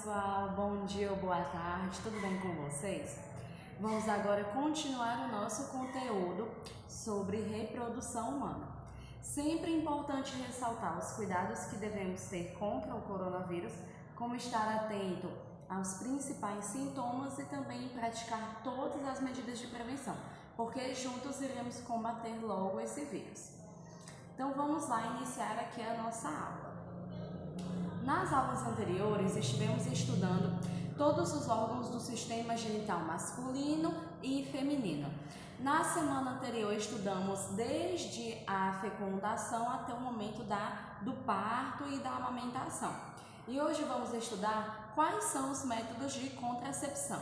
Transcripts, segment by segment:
pessoal, bom dia ou boa tarde, tudo bem com vocês? Vamos agora continuar o nosso conteúdo sobre reprodução humana. Sempre é importante ressaltar os cuidados que devemos ter contra o coronavírus, como estar atento aos principais sintomas e também praticar todas as medidas de prevenção, porque juntos iremos combater logo esse vírus. Então vamos lá iniciar aqui a nossa aula. Nas aulas anteriores, estivemos estudando todos os órgãos do sistema genital masculino e feminino. Na semana anterior, estudamos desde a fecundação até o momento do parto e da amamentação. E hoje vamos estudar quais são os métodos de contracepção.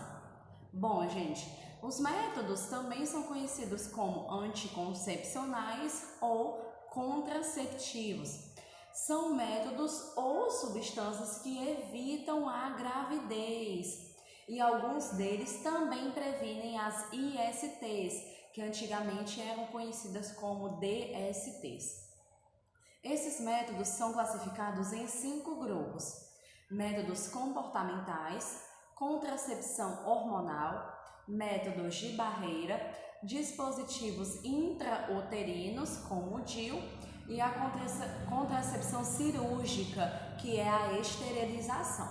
Bom, gente, os métodos também são conhecidos como anticoncepcionais ou contraceptivos. São métodos ou substâncias que evitam a gravidez e alguns deles também previnem as ISTs, que antigamente eram conhecidas como DSTs. Esses métodos são classificados em 5 grupos: métodos comportamentais, contracepção hormonal, métodos de barreira, dispositivos intrauterinos, como o DIU, e a contracepção cirúrgica, que é a esterilização.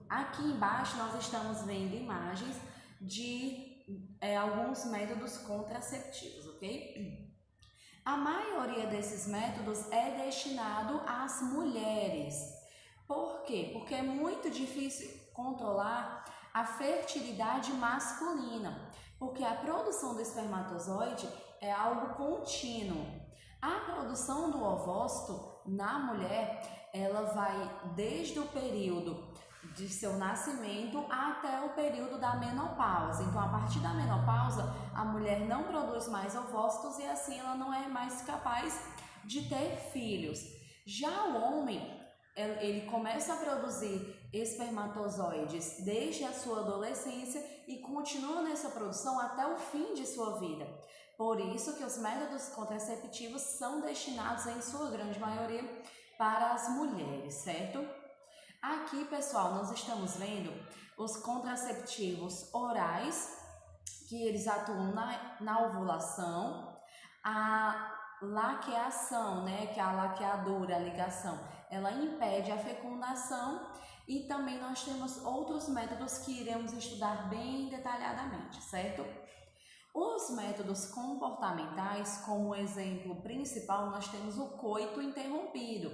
Aqui embaixo nós estamos vendo imagens de alguns métodos contraceptivos, ok? A maioria desses métodos é destinado às mulheres. Por quê? Porque é muito difícil controlar a fertilidade masculina, porque a produção do espermatozoide é algo contínuo. A produção do ovócito na mulher, ela vai desde o período de seu nascimento até o período da menopausa. Então, a partir da menopausa, a mulher não produz mais ovócitos e assim ela não é mais capaz de ter filhos. Já o homem, ele começa a produzir espermatozoides desde a sua adolescência e continua nessa produção até o fim de sua vida. Por isso que os métodos contraceptivos são destinados, em sua grande maioria, para as mulheres, certo? Aqui, pessoal, nós estamos vendo os contraceptivos orais, que eles atuam na ovulação, a laqueação, né, que é a laqueadura, a ligação, ela impede a fecundação, e também nós temos outros métodos que iremos estudar bem detalhadamente, certo? Os métodos comportamentais, como exemplo principal, nós temos o coito interrompido,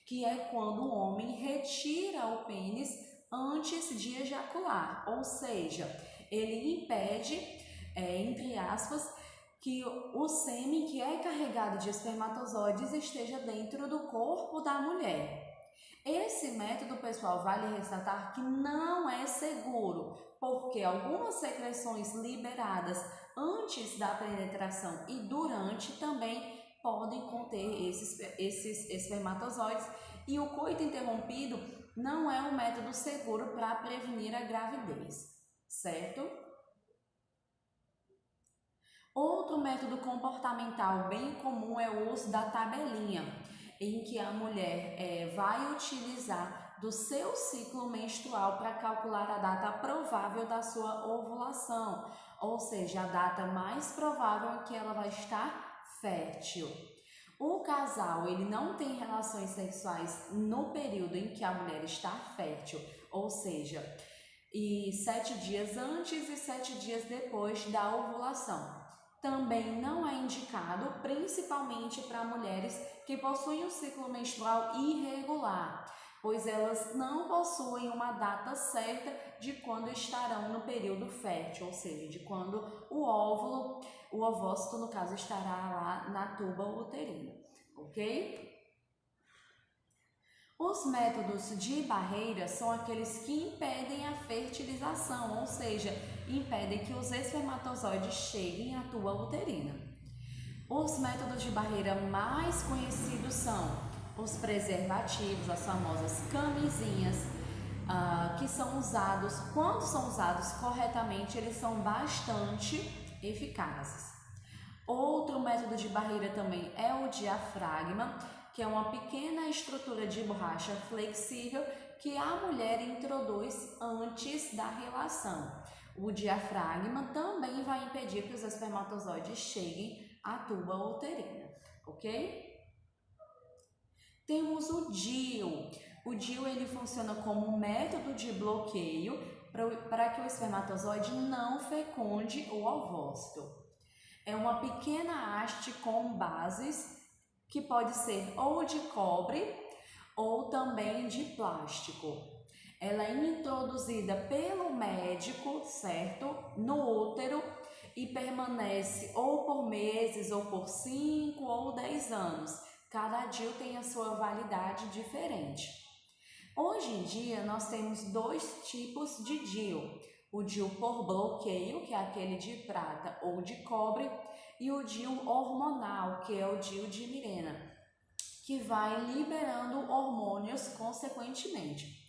que é quando o homem retira o pênis antes de ejacular, ou seja, ele impede, entre aspas, que o sêmen que é carregado de espermatozoides esteja dentro do corpo da mulher. Esse método, pessoal, vale ressaltar que não é seguro, porque algumas secreções liberadas antes da penetração e durante também podem conter esses espermatozoides, e o coito interrompido não é um método seguro para prevenir a gravidez, certo? Outro método comportamental bem comum é o uso da tabelinha, em que a mulher vai utilizar do seu ciclo menstrual para calcular a data provável da sua ovulação, ou seja, a data mais provável em que ela vai estar fértil. O casal, ele não tem relações sexuais no período em que a mulher está fértil, ou seja, 7 dias antes e 7 dias depois da ovulação. Também não é indicado, principalmente para mulheres que possuem um ciclo menstrual irregular, pois elas não possuem uma data certa de quando estarão no período fértil, ou seja, de quando o ovócito, no caso, estará lá na tuba uterina, ok? Os métodos de barreira são aqueles que impedem a fertilização, ou seja, impedem que os espermatozoides cheguem à tuba uterina. Os métodos de barreira mais conhecidos são os preservativos, as famosas camisinhas, que são usados, quando são usados corretamente, eles são bastante eficazes. Outro método de barreira também é o diafragma, que é uma pequena estrutura de borracha flexível que a mulher introduz antes da relação. O diafragma também vai impedir que os espermatozoides cheguem à tuba uterina, ok? Temos o DIU. O DIU ele funciona como um método de bloqueio para que o espermatozoide não fecunde o ovócito. É uma pequena haste com bases que pode ser ou de cobre ou também de plástico. Ela é introduzida pelo médico, certo? No útero e permanece ou por meses, ou por 5 ou 10 anos. Cada DIU tem a sua validade diferente. Hoje em dia, nós temos 2 tipos de DIU. O DIU por bloqueio, que é aquele de prata ou de cobre, e o DIU hormonal, que é o DIU de Mirena, que vai liberando hormônios consequentemente.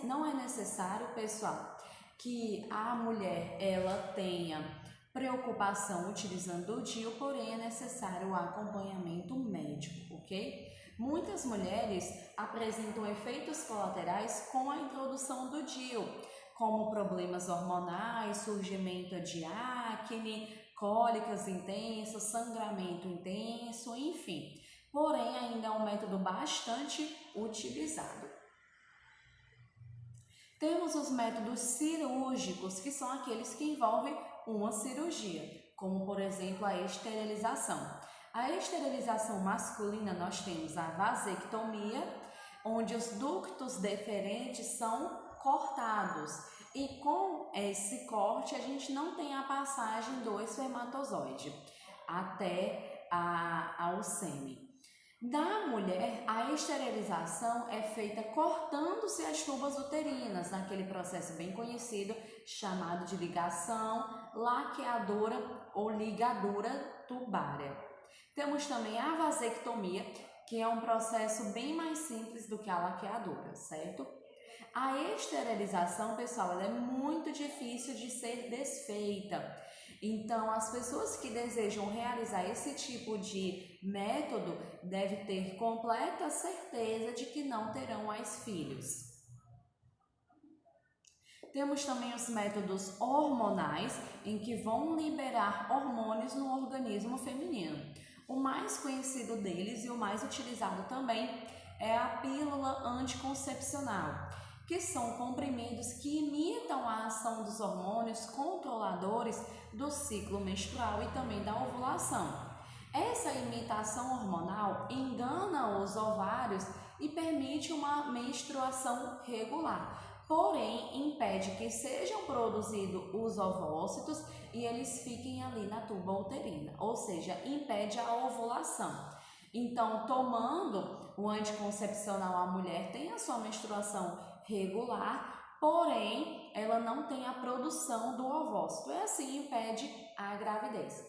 Não é necessário, pessoal, que a mulher ela tenha preocupação utilizando o DIU, porém é necessário o acompanhamento médico, ok? Muitas mulheres apresentam efeitos colaterais com a introdução do DIU, como problemas hormonais, surgimento de acne, cólicas intensas, sangramento intenso, enfim. Porém, ainda é um método bastante utilizado. Temos os métodos cirúrgicos, que são aqueles que envolvem uma cirurgia, como por exemplo a esterilização. A esterilização masculina nós temos a vasectomia, onde os ductos deferentes são cortados e com esse corte a gente não tem a passagem do espermatozoide até ao sêmen. Na mulher, a esterilização é feita cortando-se as tubas uterinas, naquele processo bem conhecido chamado de ligação laqueadora ou ligadura tubária. Temos também a vasectomia, que é um processo bem mais simples do que a laqueadura, certo? A esterilização, pessoal, ela é muito difícil de ser desfeita. Então, as pessoas que desejam realizar esse tipo de método devem ter completa certeza de que não terão mais filhos. Temos também os métodos hormonais, em que vão liberar hormônios no organismo feminino. O mais conhecido deles e o mais utilizado também é a pílula anticoncepcional, que são comprimidos que imitam a ação dos hormônios controladores do ciclo menstrual e também da ovulação. Essa imitação hormonal engana os ovários e permite uma menstruação regular, porém impede que sejam produzidos os ovócitos e eles fiquem ali na tuba uterina, ou seja, impede a ovulação. Então, tomando o anticoncepcional, a mulher tem a sua menstruação regular, porém ela não tem a produção do ovócito e assim impede a gravidez.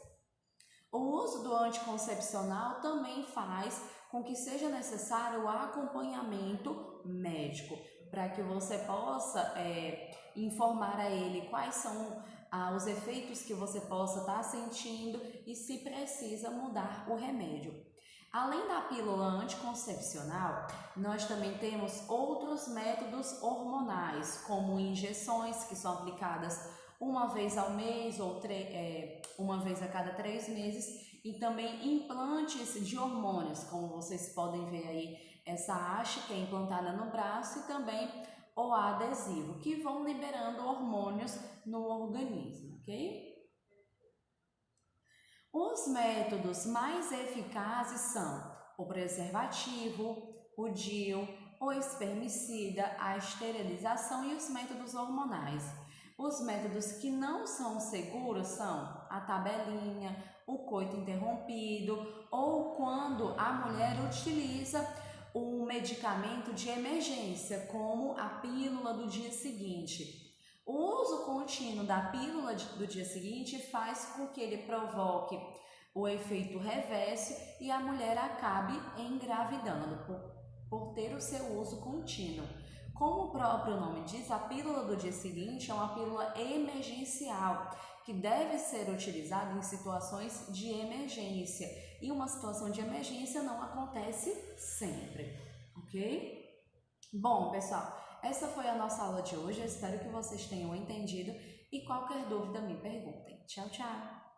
O uso do anticoncepcional também faz com que seja necessário o acompanhamento médico, para que você possa informar a ele quais são os efeitos que você possa estar sentindo e se precisa mudar o remédio. Além da pílula anticoncepcional, nós também temos outros métodos hormonais, como injeções que são aplicadas uma vez ao mês ou uma vez a cada 3 meses, e também implantes de hormônios, como vocês podem ver aí, essa haste que é implantada no braço e também o adesivo, que vão liberando hormônios no organismo, ok? Os métodos mais eficazes são o preservativo, o DIU, o espermicida, a esterilização e os métodos hormonais. Os métodos que não são seguros são a tabelinha, o coito interrompido ou quando a mulher utiliza um medicamento de emergência, como a pílula do dia seguinte. O uso contínuo da pílula do dia seguinte faz com que ele provoque o efeito reverso e a mulher acabe engravidando por ter o seu uso contínuo. Como o próprio nome diz, a pílula do dia seguinte é uma pílula emergencial, que deve ser utilizada em situações de emergência. E uma situação de emergência não acontece sempre, ok? Bom, pessoal, essa foi a nossa aula de hoje. Eu espero que vocês tenham entendido e qualquer dúvida me perguntem. Tchau, tchau!